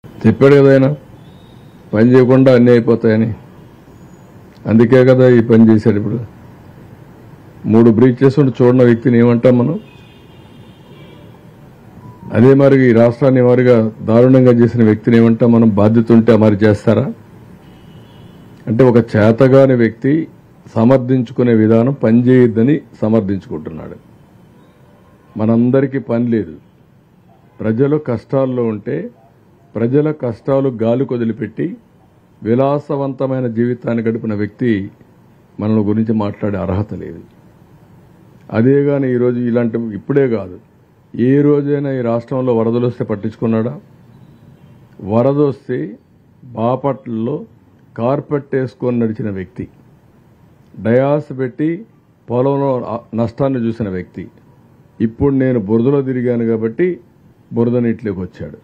చెప్పాడు కదా ఆయన పని చేయకుండా అన్నీ అయిపోతాయని. అందుకే కదా ఈ పని చేశాడు. ఇప్పుడు 3 బ్రీచ్ చేసుకుంటూ చూడని వ్యక్తిని ఏమంటాం మనం? అదే మరి ఈ రాష్ట్రాన్ని వారిగా దారుణంగా చేసిన వ్యక్తిని ఏమంటాం మనం? బాధ్యత ఉంటే మరి చేస్తారా? అంటే ఒక చేతగాని వ్యక్తి సమర్థించుకునే విధానం పనిచేయొద్దని సమర్థించుకుంటున్నాడు. మనందరికీ పని లేదు. ప్రజలు కష్టాల్లో ఉంటే ప్రజల కష్టాలు గాలి కొదిలిపెట్టి విలాసవంతమైన జీవితాన్ని గడిపిన వ్యక్తి మన గురించి మాట్లాడే అర్హత లేదు. అదే గాని ఈరోజు ఇలాంటి ఇప్పుడే కాదు, ఏ రోజైనా ఈ రాష్ట్రంలో వరదలు వస్తే పట్టించుకున్నాడా? వరద వస్తే బాపట్లలో కార్పెట్ వేసుకొని నడిచిన వ్యక్తి, డయాస్ పెట్టి పొలంలో నష్టాన్ని చూసిన వ్యక్తి, ఇప్పుడు నేను బురదలో తిరిగాను కాబట్టి బురద నీటిలోకి వచ్చాడు.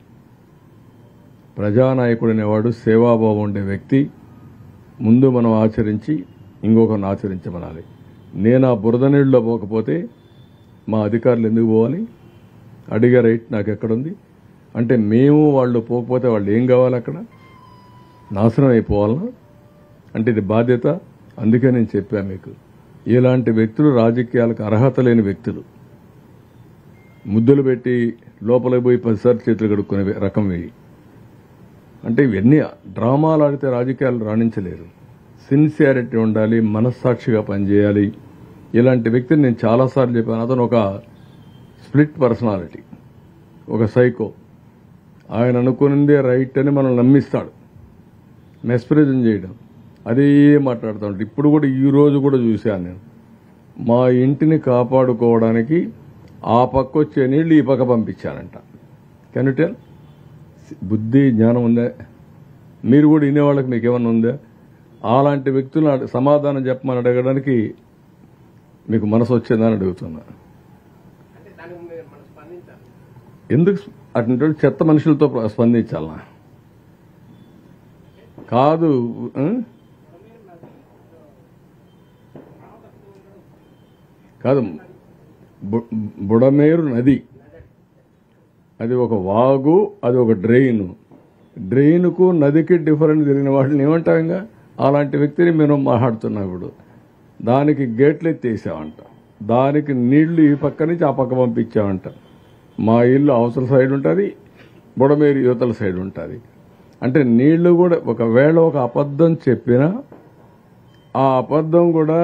ప్రజానాయకుడు అనేవాడు సేవాభావం ఉండే వ్యక్తి. ముందు మనం ఆచరించి ఇంకొకరిని ఆచరించమనాలి. నేను ఆ బురద నీళ్ళలో పోకపోతే మా అధికారులు ఎందుకు పోవాలి? అడిగే రైట్ నాకు ఎక్కడుంది? అంటే మేము వాళ్ళు పోకపోతే వాళ్ళు ఏం కావాలి? అక్కడ నాశనం అయిపోవాలనా? అంటే ఇది బాధ్యత. అందుకే నేను చెప్పాను మీకు, ఇలాంటి వ్యక్తులు రాజకీయాలకు అర్హత లేని వ్యక్తులు. ముద్దులు పెట్టి లోపలికి పోయి 10 సార్లు చేతులు కడుక్కునే రకం ఇవి. అంటే ఇవన్నీ డ్రామాలు ఆడితే రాజకీయాలు రాణించలేరు. సిన్సియారిటీ ఉండాలి, మనస్సాక్షిగా పనిచేయాలి. ఇలాంటి వ్యక్తిని నేను చాలాసార్లు చెప్పాను. అతను ఒక స్ప్లిట్ పర్సనాలిటీ, ఒక సైకో. ఆయన అనుకున్నదే రైట్ అని మనం నమ్మిస్తాడు, మెస్ప్రైజం చేయడం, అదే మాట్లాడుతూ ఉంటాడు. ఇప్పుడు కూడా ఈ రోజు కూడా చూశాను నేను. మా ఇంటిని కాపాడుకోవడానికి ఆ పక్క వచ్చే నీళ్లు ఈ పక్క పంపించానంట. Can you tell? బుద్ధి జ్ఞానం ఉందా? మీరు కూడా వినేవాళ్ళకి మీకేమన్నా ఉందా? అలాంటి వ్యక్తులను సమాధానం చెప్పమని అడగడానికి మీకు మనసు వచ్చిందని అడుగుతున్నా. ఎందుకు అటువంటి చెత్త మనుషులతో స్పందించాలనా? కాదు, కాదు. బుడమేరు నది అది ఒక వాగు, అది ఒక డ్రెయిన్కు నదికి డిఫరెంట్ జరిగిన వాటిని ఏమంటాం? ఇంకా అలాంటి వ్యక్తిని మేము మాట్లాడుతున్నాం. ఇప్పుడు దానికి గేట్లు ఎత్తేసామంట, దానికి నీళ్లు ఈ పక్క నుంచి ఆ పక్క పంపించామంట. మా ఇల్లు అవతల సైడ్ ఉంటుంది, బుడమేరు యువతల సైడ్ ఉంటుంది. అంటే నీళ్లు కూడా ఒకవేళ ఒక అబద్ధం చెప్పినా ఆ అబద్ధం కూడా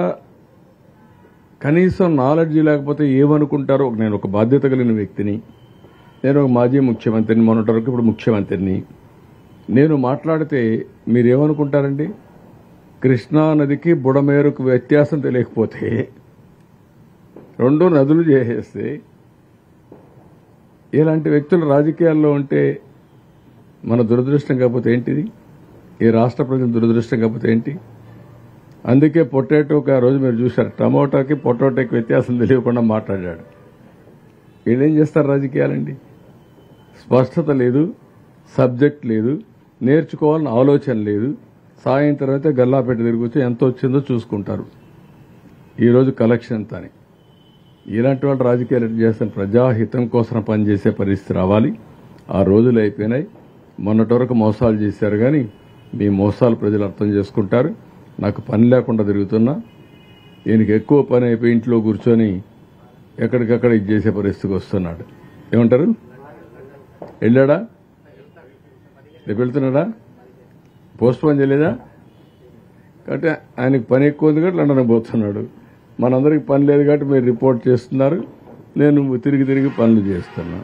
కనీసం నాలెడ్జీ లేకపోతే ఏమనుకుంటారో. నేను ఒక బాధ్యత కలిగిన వ్యక్తిని, నేను ఒక మాజీ ముఖ్యమంత్రిని, మొన్నటి వరకు ఇప్పుడు ముఖ్యమంత్రిని. నేను మాట్లాడితే మీరేమనుకుంటారండి? కృష్ణా నదికి బుడమేరుకు వ్యత్యాసం తెలియకపోతే 2 నదులు చేసేస్తే ఇలాంటి వ్యక్తులు రాజకీయాల్లో ఉంటే మన దురదృష్టం కాకపోతే ఏంటిది? ఈ రాష్ట్ర ప్రజల దురదృష్టం కాకపోతే ఏంటి? అందుకే పొటాటోకి ఆ రోజు మీరు చూశారు, టమోటాకి పొటాటోకి వ్యత్యాసం తెలియకుండా మాట్లాడాడు. వీళ్ళేం చేస్తారు రాజకీయాలండి? స్పష్టత లేదు, సబ్జెక్ట్ లేదు, నేర్చుకోవాలని ఆలోచన లేదు. సాయంత్రం అయితే గల్లాపేట తిరిగి ఎంత వచ్చిందో చూసుకుంటారు. ఈరోజు కలెక్షన్ ఎంత అని. ఇలాంటి వాళ్ళు రాజకీయాలు చేస్తాను. ప్రజాహితం కోసం పనిచేసే పరిస్థితి రావాలి. ఆ రోజులు అయిపోయినాయి. మొన్నటి వరకు మోసాలు చేశారు, కానీ మీ మోసాలు ప్రజలు అర్థం చేసుకుంటారు. నాకు పని లేకుండా తిరుగుతున్నా, ఈయనకి ఎక్కువ పని అయిపోయి ఇంట్లో కూర్చొని ఎక్కడికక్కడ ఇది చేసే పరిస్థితికి వస్తున్నాడు. ఏమంటారు? వెళ్ళాడా? రేపు వెళ్తున్నాడా? పోస్ట్ పోన్ చేయలేదా? కాబట్టి ఆయనకి పని ఎక్కువ ఉంది కాబట్టి లండన్ పోతున్నాడు. మనందరికి పని లేదు కాబట్టి మీరు రిపోర్ట్ చేస్తున్నారు, నేను తిరిగి పనులు చేస్తున్నా.